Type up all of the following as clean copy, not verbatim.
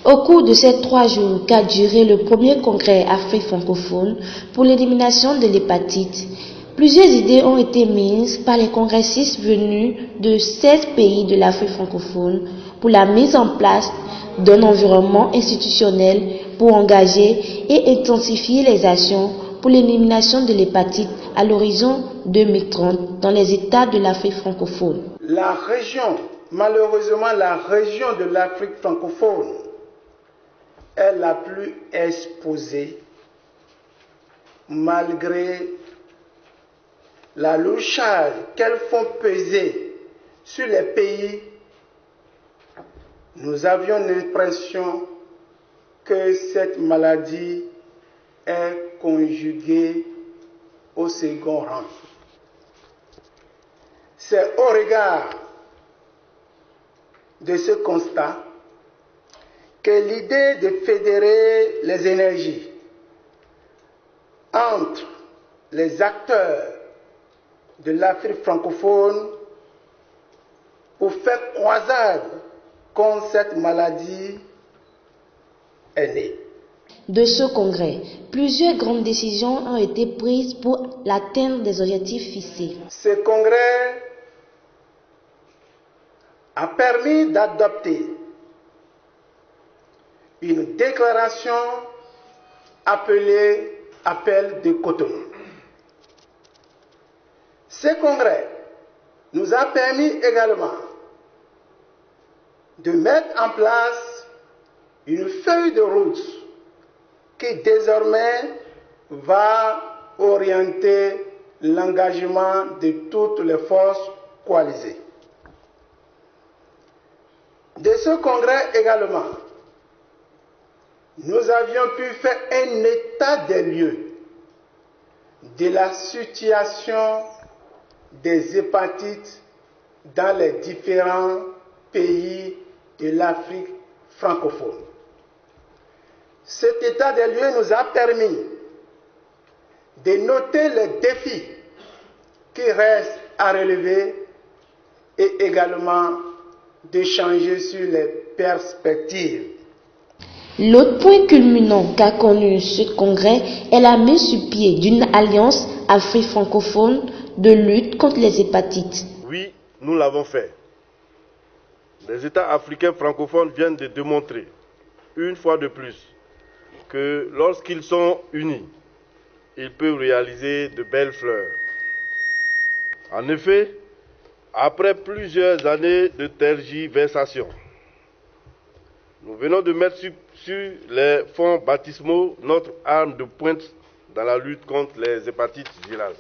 Au cours de ces 3 jours qu'a duré le premier congrès Afrique francophone pour l'élimination de l'hépatite, plusieurs idées ont été mises par les congressistes venus de 16 pays de l'Afrique francophone pour la mise en place d'un environnement institutionnel pour engager et intensifier les actions pour l'élimination de l'hépatite à l'horizon 2030 dans les États de l'Afrique francophone. Malheureusement, la région de l'Afrique francophone est la plus exposée malgré la lourde charge qu'elles font peser sur les pays. Nous avions l'impression que cette maladie est conjuguée au second rang. C'est au regard de ce constat que l'idée de fédérer les énergies entre les acteurs de l'Afrique francophone pour faire croisade contre cette maladie est née. De ce congrès, plusieurs grandes décisions ont été prises pour l'atteinte des objectifs fixés. Ce congrès a permis d'adopter une déclaration appelée Appel de Cotonou. Ce congrès nous a permis également de mettre en place une feuille de route qui désormais va orienter l'engagement de toutes les forces coalisées. De ce congrès également, nous avions pu faire un état des lieux de la situation des hépatites dans les différents pays de l'Afrique francophone. Cet état des lieux nous a permis de noter les défis qui restent à relever et également d'échanger sur les perspectives. L'autre point culminant qu'a connu ce congrès est la mise sur pied d'une alliance Afrique francophone de lutte contre les hépatites. Oui, nous l'avons fait. Les États africains francophones viennent de démontrer, une fois de plus, que lorsqu'ils sont unis, ils peuvent réaliser de belles fleurs. En effet, après plusieurs années de tergiversation, nous venons de mettre sur les fonds baptismaux notre arme de pointe dans la lutte contre les hépatites virales.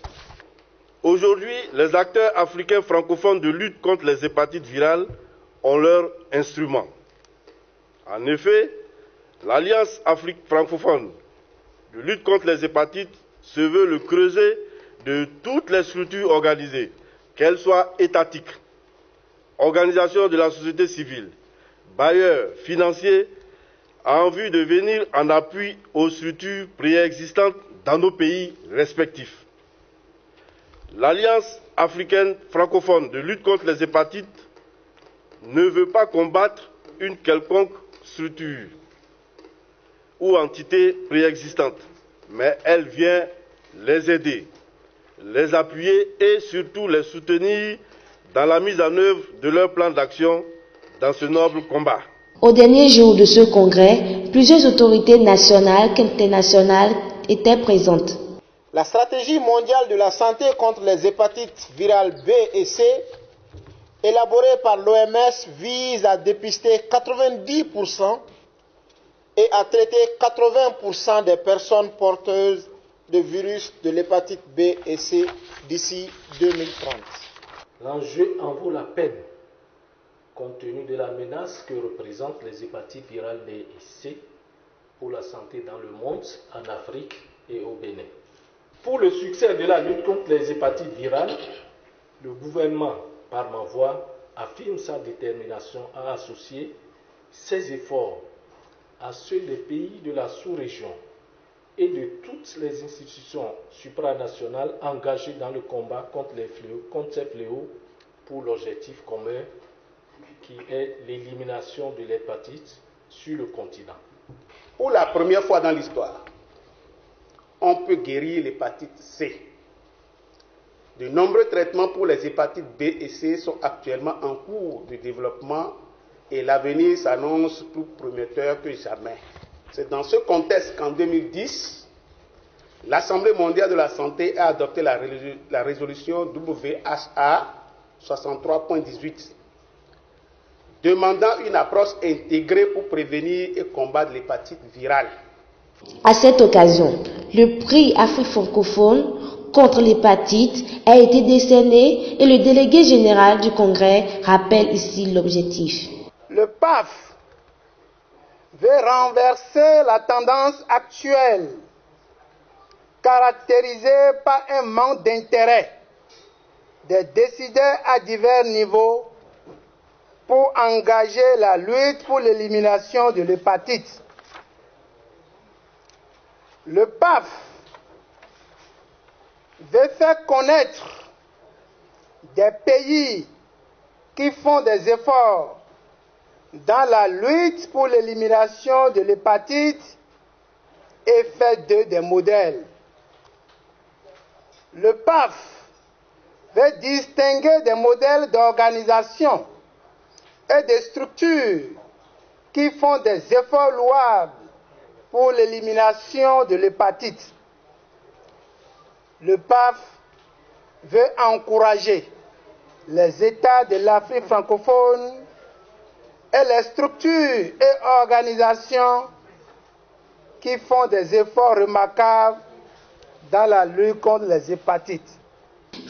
Aujourd'hui, les acteurs africains francophones de lutte contre les hépatites virales ont leur instrument. En effet, l'Alliance Afrique francophone de lutte contre les hépatites se veut le creuset de toutes les structures organisées, qu'elles soient étatiques, organisations de la société civile, bailleurs financiers, en vue de venir en appui aux structures préexistantes dans nos pays respectifs. L'Alliance africaine francophone de lutte contre les hépatites ne veut pas combattre une quelconque structure ou entité préexistante, mais elle vient les aider, les appuyer et surtout les soutenir dans la mise en œuvre de leur plan d'action dans ce noble combat. Au dernier jour de ce congrès, plusieurs autorités nationales qu'internationales étaient présentes. La stratégie mondiale de la santé contre les hépatites virales B et C, élaborée par l'OMS, vise à dépister 90% et à traiter 80% des personnes porteuses de virus de l'hépatite B et C d'ici 2030. L'enjeu en vaut la peine, compte tenu de la menace que représentent les hépatites virales B et C pour la santé dans le monde, en Afrique et au Bénin. Pour le succès de la lutte contre les hépatites virales, le gouvernement, par ma voix, affirme sa détermination à associer ses efforts à ceux des pays de la sous-région et de toutes les institutions supranationales engagées dans le combat contre ces fléaux pour l'objectif commun qui est l'élimination de l'hépatite sur le continent. Pour la première fois dans l'histoire, on peut guérir l'hépatite C. De nombreux traitements pour les hépatites B et C sont actuellement en cours de développement et l'avenir s'annonce plus prometteur que jamais. C'est dans ce contexte qu'en 2010, l'Assemblée mondiale de la santé a adopté la résolution WHA 63.18 demandant une approche intégrée pour prévenir et combattre l'hépatite virale. À cette occasion, le prix Afrique francophone contre l'hépatite a été décerné et le délégué général du Congrès rappelle ici l'objectif. Le PAF veut renverser la tendance actuelle caractérisée par un manque d'intérêt des décideurs à divers niveaux pour engager la lutte pour l'élimination de l'hépatite. Le PAF veut faire connaître des pays qui font des efforts dans la lutte pour l'élimination de l'hépatite et fait d'eux des modèles. Le PAF veut distinguer des modèles d'organisation et des structures qui font des efforts louables pour l'élimination de l'hépatite. Le PAF veut encourager les États de l'Afrique francophone et les structures et organisations qui font des efforts remarquables dans la lutte contre les hépatites.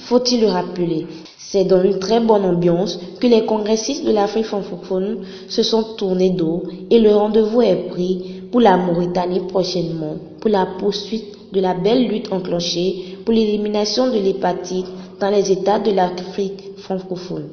Faut-il le rappeler, c'est dans une très bonne ambiance que les congressistes de l'Afrique francophone se sont tournés dos et le rendez-vous est pris pour la Mauritanie prochainement pour la poursuite de la belle lutte enclenchée pour l'élimination de l'hépatite dans les États de l'Afrique francophone.